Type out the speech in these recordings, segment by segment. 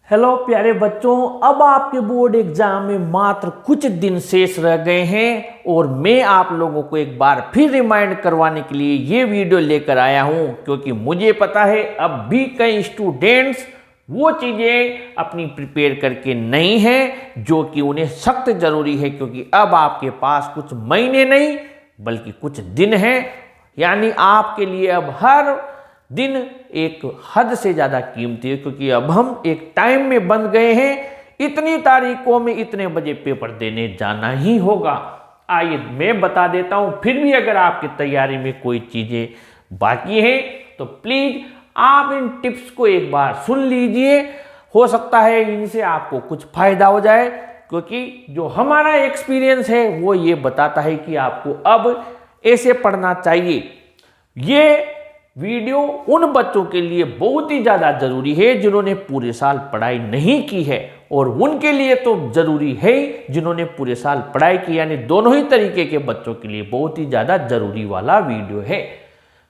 Hello प्यारे बच्चों, अब आपके बोर्ड एग्जाम में मात्र कुछ दिन शेष रह गए हैं और मैं आप लोगों को एक बार फिर रिमाइंड करवाने के लिए ये वीडियो लेकर आया हूँ, क्योंकि मुझे पता है अब भी कई स्टूडेंट्स वो चीज़ें अपनी प्रिपेयर करके नहीं हैं जो कि उन्हें सख्त ज़रूरी है, क्योंकि अब आपके पास कुछ महीने नहीं बल्कि कुछ दिन हैं। यानी आपके लिए अब हर दिन एक हद से ज़्यादा कीमती है, क्योंकि अब हम एक टाइम में बंध गए हैं, इतनी तारीखों में इतने बजे पेपर देने जाना ही होगा। आइए मैं बता देता हूं, फिर भी अगर आपकी तैयारी में कोई चीज़ें बाकी हैं तो प्लीज़ आप इन टिप्स को एक बार सुन लीजिए। हो सकता है इनसे आपको कुछ फायदा हो जाए, क्योंकि जो हमारा एक्सपीरियंस है वो ये बताता है कि आपको अब ऐसे पढ़ना चाहिए। ये वीडियो उन बच्चों के लिए बहुत ही ज़्यादा ज़रूरी है जिन्होंने पूरे साल पढ़ाई नहीं की है, और उनके लिए तो ज़रूरी है जिन्होंने पूरे साल पढ़ाई की, यानी दोनों ही तरीके के बच्चों के लिए बहुत ही ज़्यादा ज़रूरी वाला वीडियो है।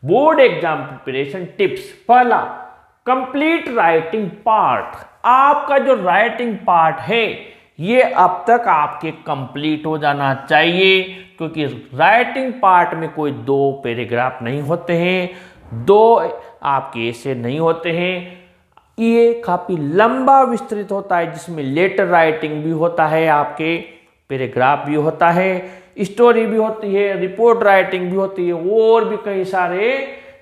Board exam preparation tips. पहला, कंप्लीट राइटिंग पार्ट। आपका जो राइटिंग पार्ट है ये अब तक आपके कंप्लीट हो जाना चाहिए, क्योंकि राइटिंग पार्ट में कोई 2 पैराग्राफ नहीं होते हैं, 2 आपके ऐसे नहीं होते हैं। ये काफ़ी लंबा विस्तृत होता है, जिसमें लेटर राइटिंग भी होता है, आपके पैराग्राफ भी होता है, स्टोरी भी होती है, रिपोर्ट राइटिंग भी होती है, और भी कई सारे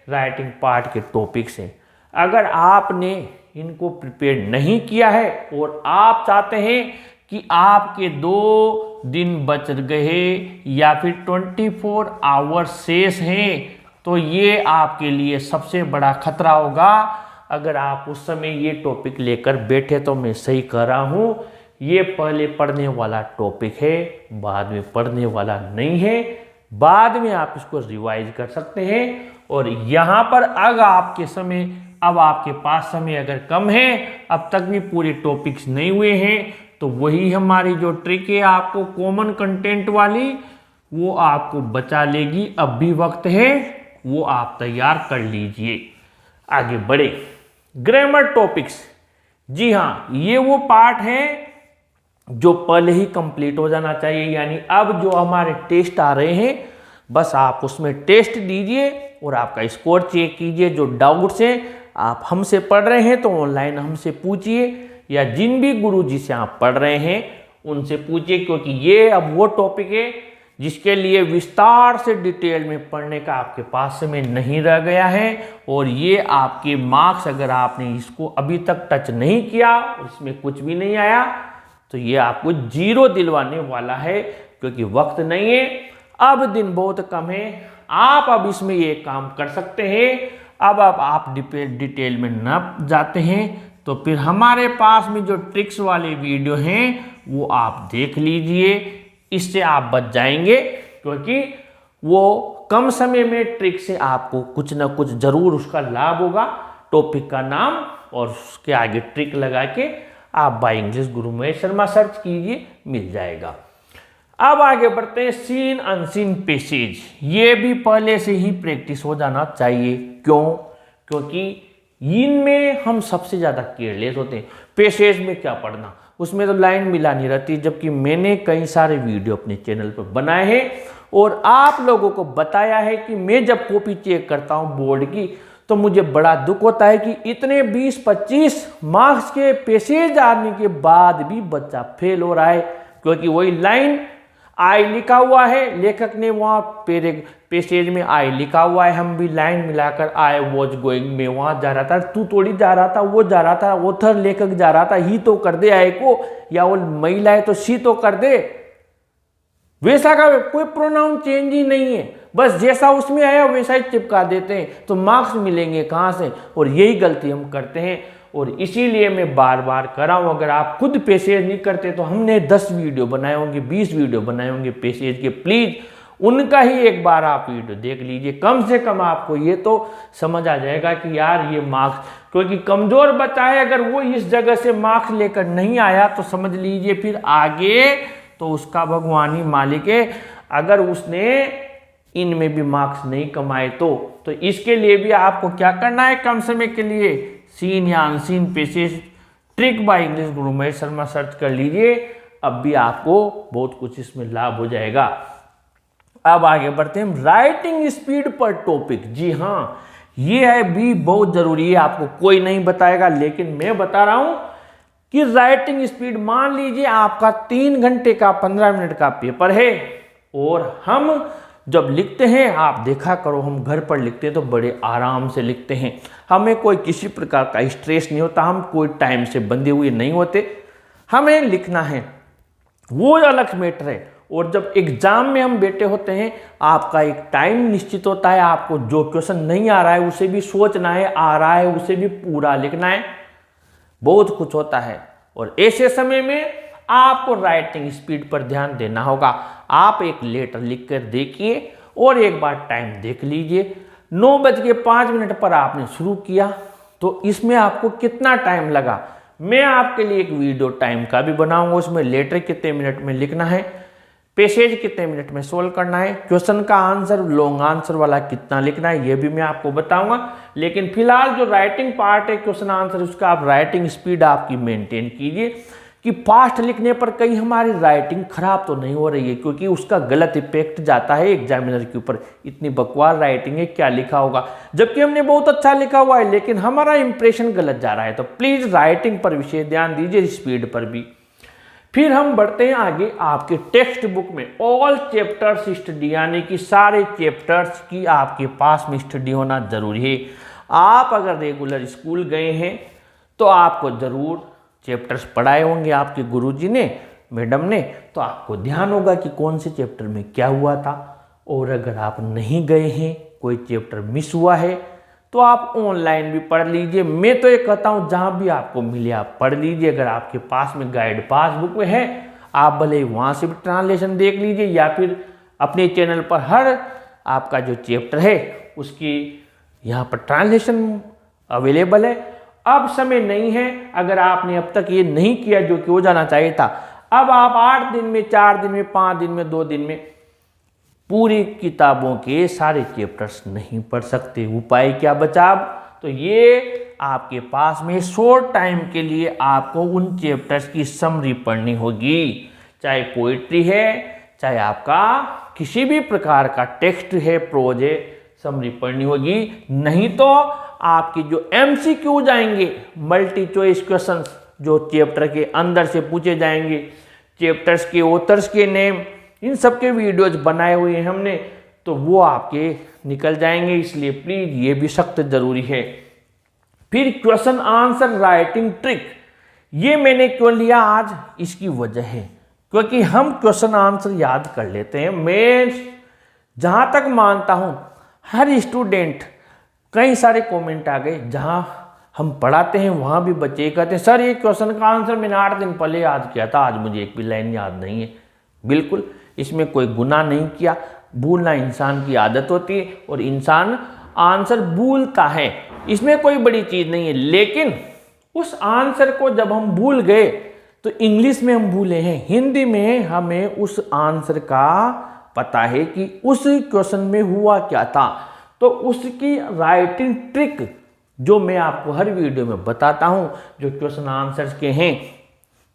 राइटिंग पार्ट के टॉपिक्स हैं। अगर आपने इनको प्रिपेयर नहीं किया है और आप चाहते हैं कि आपके 2 दिन बच गए या फिर 24 आवर्स शेष हैं, तो ये आपके लिए सबसे बड़ा खतरा होगा। अगर आप उस समय ये टॉपिक लेकर बैठे तो मैं सही कह रहा हूँ, ये पहले पढ़ने वाला टॉपिक है, बाद में पढ़ने वाला नहीं है। बाद में आप इसको रिवाइज कर सकते हैं। और यहाँ पर अब आपके पास समय अगर कम है, अब तक भी पूरे टॉपिक्स नहीं हुए हैं, तो वही हमारी जो ट्रिक है आपको कॉमन कंटेंट वाली, वो आपको बचा लेगी। अब भी वक्त है, वो आप तैयार कर लीजिए। आगे बढ़े। Grammar topics. जी हाँ, ये वो पार्ट है जो पहले ही कंप्लीट हो जाना चाहिए। यानी अब जो हमारे टेस्ट आ रहे हैं, बस आप उसमें टेस्ट दीजिए और आपका स्कोर चेक कीजिए। जो डाउट्स हैं आप हमसे पढ़ रहे हैं तो ऑनलाइन हमसे पूछिए, या जिन भी गुरुजी से आप पढ़ रहे हैं उनसे पूछिए, क्योंकि ये अब वो टॉपिक है जिसके लिए विस्तार से डिटेल में पढ़ने का आपके पास समय नहीं रह गया है। और ये आपके मार्क्स, अगर आपने इसको अभी तक टच नहीं किया और इसमें कुछ भी नहीं आया, तो ये आपको 0 दिलवाने वाला है, क्योंकि वक्त नहीं है, अब दिन बहुत कम है। आप अब इसमें ये काम कर सकते हैं। अब आप डिटेल में न जाते हैं तो फिर हमारे पास में जो ट्रिक्स वाले वीडियो हैं वो आप देख लीजिए, इससे आप बच जाएंगे, क्योंकि वो कम समय में ट्रिक से आपको कुछ ना कुछ जरूर उसका लाभ होगा। टॉपिक का नाम और उसके आगे ट्रिक लगा के आप by English Guru Mahesh Sharma search कीजिए, मिल जाएगा। अब आगे बढ़ते हैं। Scene unseen passage. ये भी पहले से ही प्रैक्टिस हो जाना चाहिए। क्यों? क्योंकि इनमें हम सबसे ज़्यादा केयरलेस होते हैं। पैसेज में क्या पढ़ना, उसमें तो लाइन मिलानी रहती है, जबकि मैंने कई सारे वीडियो अपने चैनल पर बनाए हैं और आप लोगों को बताया है कि मैं जब कॉपी चेक करता हूं बोर्ड की, तो मुझे बड़ा दुख होता है कि इतने 20-25 मार्क्स के पैसेज आने के बाद भी बच्चा फेल हो रहा है, क्योंकि वही लाइन आई लिखा हुआ है, लेखक ने वहाँ पैसेज में आई लिखा हुआ है, हम भी लाइन मिलाकर आई वॉज गोइंग में वहाँ जा रहा था, तू थोड़ी जा रहा था, वो जा रहा था, ऑथर लेखक जा रहा था, ही तो कर दे आई को, या वो महिला है तो सी तो कर दे। वैसा का कोई प्रोनाउन चेंज ही नहीं है, बस जैसा उसमें आया वैसा ही चिपका देते हैं, तो मार्क्स मिलेंगे कहाँ से? और यही गलती हम करते हैं। और इसीलिए मैं बार बार कर रहा हूँ, अगर आप खुद पैसेज नहीं करते तो हमने 10 वीडियो बनाए होंगे, 20 वीडियो बनाए होंगे पैसेज के, प्लीज़ उनका ही एक बार आप वीडियो देख लीजिए। कम से कम आपको ये तो समझ आ जाएगा कि यार ये मार्क्स, क्योंकि कमज़ोर बच्चा है, अगर वो इस जगह से मार्क्स लेकर नहीं आया तो समझ लीजिए फिर आगे तो उसका भगवान ही मालिक है। अगर उसने इनमें भी मार्क्स नहीं कमाए तो इसके लिए भी आपको क्या करना है? कम समय के लिए सीन या unseen passage trick by English Guru Mahesh Sharma search कर लीजिए, अब भी आपको बहुत कुछ इसमें लाभ हो जाएगा। अब आगे बढ़ते हैं राइटिंग स्पीड पर टॉपिक। जी हाँ, ये है भी बहुत जरूरी है, आपको कोई नहीं बताएगा, लेकिन मैं बता रहा हूं कि राइटिंग स्पीड, मान लीजिए आपका 3 घंटे का 15 मिनट का पेपर है और हम जब लिखते हैं, आप देखा करो हम घर पर लिखते हैं तो बड़े आराम से लिखते हैं, हमें कोई किसी प्रकार का स्ट्रेस नहीं होता, हम कोई टाइम से बंधे हुए नहीं होते, हमें लिखना है, वो अलग मैटर है। और जब एग्जाम में हम बैठे होते हैं, आपका एक टाइम निश्चित होता है, आपको जो क्वेश्चन नहीं आ रहा है उसे भी सोचना है, आ रहा है उसे भी पूरा लिखना है, बहुत कुछ होता है। और ऐसे समय में आपको राइटिंग स्पीड पर ध्यान देना होगा। आप एक लेटर लिखकर देखिए और एक बार टाइम देख लीजिए, 9:05 पर आपने शुरू किया तो इसमें आपको कितना टाइम लगा। मैं आपके लिए एक वीडियो टाइम का भी बनाऊंगा, उसमें लेटर कितने मिनट में लिखना है, पैसेज कितने मिनट में सोल्व करना है, क्वेश्चन का आंसर लॉन्ग आंसर वाला कितना लिखना है, ये भी मैं आपको बताऊंगा। लेकिन फिलहाल जो राइटिंग पार्ट है क्वेश्चन आंसर, उसका आप राइटिंग स्पीड आपकी मेंटेन कीजिए कि फास्ट लिखने पर कहीं हमारी राइटिंग खराब तो नहीं हो रही है, क्योंकि उसका गलत इफेक्ट जाता है एग्जामिनर के ऊपर। इतनी बकवास राइटिंग है, क्या लिखा होगा, जबकि हमने बहुत अच्छा लिखा हुआ है लेकिन हमारा इंप्रेशन गलत जा रहा है। तो प्लीज राइटिंग पर विशेष ध्यान दीजिए, स्पीड पर भी। फिर हम बढ़ते हैं आगे आपके टेक्स्ट बुक में ऑल चैप्टर्स स्टडी, यानी कि सारे चैप्टर्स की आपके पास में स्टडी होना जरूरी है। आप अगर रेगुलर स्कूल गए हैं तो आपको जरूर चैप्टर्स पढ़ाए होंगे आपके गुरुजी ने, मैडम ने, तो आपको ध्यान होगा कि कौन से चैप्टर में क्या हुआ था। और अगर आप नहीं गए हैं, कोई चैप्टर मिस हुआ है, तो आप ऑनलाइन भी पढ़ लीजिए। मैं तो ये कहता हूँ जहाँ भी आपको मिले आप पढ़ लीजिए। अगर आपके पास में गाइड पासबुक में है, आप भले वहाँ से भी ट्रांसलेशन देख लीजिए, या फिर अपने चैनल पर हर आपका जो चैप्टर है उसकी यहाँ पर ट्रांसलेशन अवेलेबल है। अब समय नहीं है, अगर आपने अब तक ये नहीं किया जो कि हो जाना चाहिए था, अब आप 8 दिन में, 4 दिन में, 5 दिन में, 2 दिन में पूरी किताबों के सारे चैप्टर्स नहीं पढ़ सकते। उपाय क्या बचा अब? तो ये आपके पास में शॉर्ट टाइम के लिए आपको उन चैप्टर्स की समरी पढ़नी होगी, चाहे पोइट्री है, चाहे आपका किसी भी प्रकार का टेक्स्ट है, प्रोज है, समरी पढ़नी होगी। नहीं तो आपकी जो MCQ जाएंगे, मल्टी चॉइस क्वेश्चंस, जो चैप्टर के अंदर से पूछे जाएंगे, चैप्टर्स के ऑथर्स के नेम, इन सब के वीडियोज बनाए हुए हैं हमने, तो वो आपके निकल जाएंगे, इसलिए प्लीज ये भी सख्त जरूरी है। फिर क्वेश्चन आंसर राइटिंग ट्रिक, ये मैंने क्यों लिया आज, इसकी वजह है क्योंकि हम क्वेश्चन आंसर याद कर लेते हैं। मैं जहां तक मानता हूं हर स्टूडेंट, कई सारे कमेंट आ गए जहां हम पढ़ाते हैं वहां भी बच्चे कहते हैं सर ये क्वेश्चन का आंसर मैंने 8 दिन पहले याद किया था, आज मुझे एक भी लाइन याद नहीं है। बिल्कुल, इसमें कोई गुनाह नहीं किया, भूलना इंसान की आदत होती है और इंसान आंसर भूलता है, इसमें कोई बड़ी चीज़ नहीं है। लेकिन उस आंसर को जब हम भूल गए तो इंग्लिश में हम भूले हैं, हिंदी में हमें उस आंसर का पता है कि उस क्वेश्चन में हुआ क्या था। तो उसकी राइटिंग ट्रिक जो मैं आपको हर वीडियो में बताता हूं, जो क्वेश्चन आंसर्स के हैं,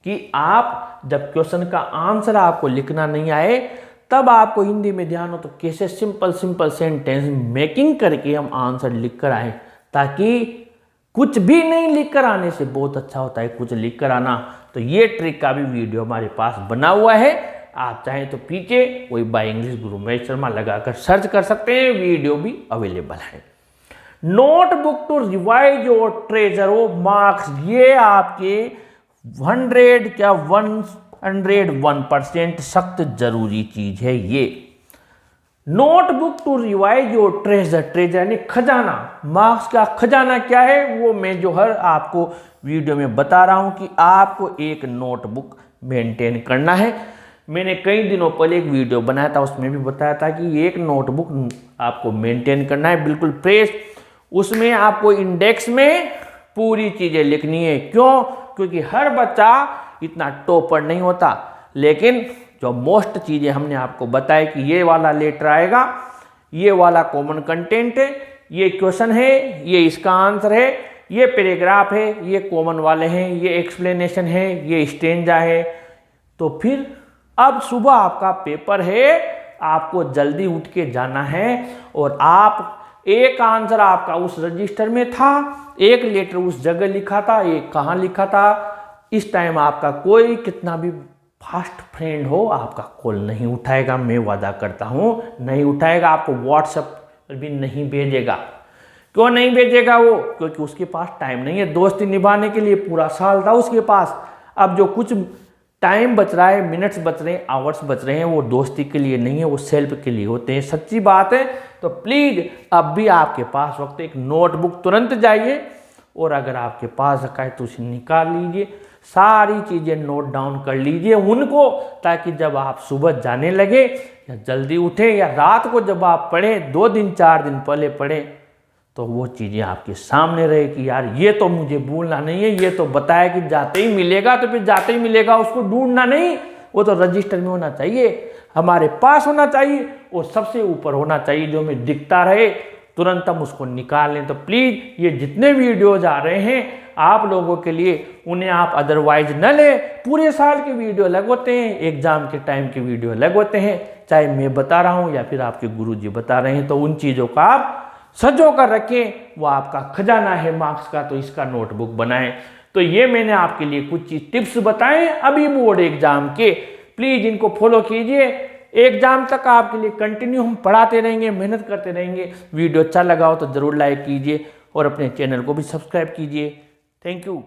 कि आप जब क्वेश्चन का आंसर आपको लिखना नहीं आए तब आपको हिंदी में ध्यान हो तो कैसे सिंपल सेंटेंस मेकिंग करके हम आंसर लिख कर आए, ताकि कुछ भी नहीं लिख कर आने से बहुत अच्छा होता है कुछ लिख कर आना। तो ये ट्रिक का भी वीडियो हमारे पास बना हुआ है, आप चाहें तो पीछे कोई बाय इंग्लिश गुरु महेश शर्मा लगाकर सर्च कर सकते हैं, वीडियो भी अवेलेबल है। नोटबुक टू रिवाइज और ट्रेजर ऑफ मार्क्स, ये आपके 101% सख्त जरूरी चीज है। ये नोटबुक टू रिवाइज और ट्रेजर, ट्रेजर यानी खजाना, मार्क्स का खजाना क्या है वो मैं जो हर आपको वीडियो में बता रहा हूं कि आपको एक नोटबुक मेंटेन करना है। मैंने कई दिनों पहले एक वीडियो बनाया था, उसमें भी बताया था कि एक नोटबुक आपको मेंटेन करना है, बिल्कुल फ्रेश। उसमें आपको इंडेक्स में पूरी चीजें लिखनी है। क्यों? क्योंकि हर बच्चा इतना टॉपर नहीं होता, लेकिन जो मोस्ट चीजें हमने आपको बताया कि ये वाला लेटर आएगा, ये वाला कॉमन कंटेंट है, ये क्वेश्चन है, ये इसका आंसर है, ये पैराग्राफ है, ये कॉमन वाले हैं, ये एक्सप्लेनेशन है, ये स्टेंजा है। तो फिर अब सुबह आपका पेपर है, आपको जल्दी उठ के जाना है और आप एक आंसर आपका उस रजिस्टर में था, एक लेटर उस जगह लिखा था, एक कहाँ लिखा था। इस टाइम आपका कोई कितना भी फास्ट फ्रेंड हो आपका कॉल नहीं उठाएगा, मैं वादा करता हूँ नहीं उठाएगा, आपको व्हाट्सएप भी नहीं भेजेगा। क्यों नहीं भेजेगा वो? क्योंकि उसके पास टाइम नहीं है दोस्ती निभाने के लिए। पूरा साल था उसके पास, अब जो कुछ टाइम बच रहा है, मिनट्स बच रहे हैं, आवर्स बच रहे हैं, वो दोस्ती के लिए नहीं है, वो सेल्फ के लिए होते हैं। सच्ची बात है। तो प्लीज़ अब भी आपके पास वक्त, एक नोटबुक तुरंत जाइए और अगर आपके पास रखा है तो उसे निकाल लीजिए, सारी चीज़ें नोट डाउन कर लीजिए उनको, ताकि जब आप सुबह जाने लगे या जल्दी उठे या रात को जब आप पढ़ें, 2 दिन 4 दिन पहले पढ़ें, तो वो चीज़ें आपके सामने रहे कि यार ये तो मुझे भूलना नहीं है, ये तो बताया कि जाते ही मिलेगा, तो फिर जाते ही मिलेगा, उसको ढूंढना नहीं, वो तो रजिस्टर में होना चाहिए, हमारे पास होना चाहिए और सबसे ऊपर होना चाहिए, जो हमें दिखता रहे, तुरंत हम उसको निकाल लें। तो प्लीज़ ये जितने वीडियोज आ रहे हैं आप लोगों के लिए, उन्हें आप अदरवाइज न ले। पूरे साल के वीडियो अलग होते हैं, एग्जाम के टाइम के वीडियो अलग होते हैं, चाहे मैं बता रहा हूँ या फिर आपके गुरुजी बता रहे हैं, तो उन चीज़ों का आप सजो कर रखें, वो आपका खजाना है मार्क्स का, तो इसका नोटबुक बनाएं। तो ये मैंने आपके लिए कुछ चीज टिप्स बताएं अभी बोर्ड एग्जाम के, प्लीज इनको फॉलो कीजिए। एग्जाम तक आपके लिए कंटिन्यू हम पढ़ाते रहेंगे, मेहनत करते रहेंगे। वीडियो अच्छा लगा हो तो जरूर लाइक कीजिए और अपने चैनल को भी सब्सक्राइब कीजिए। Thank you.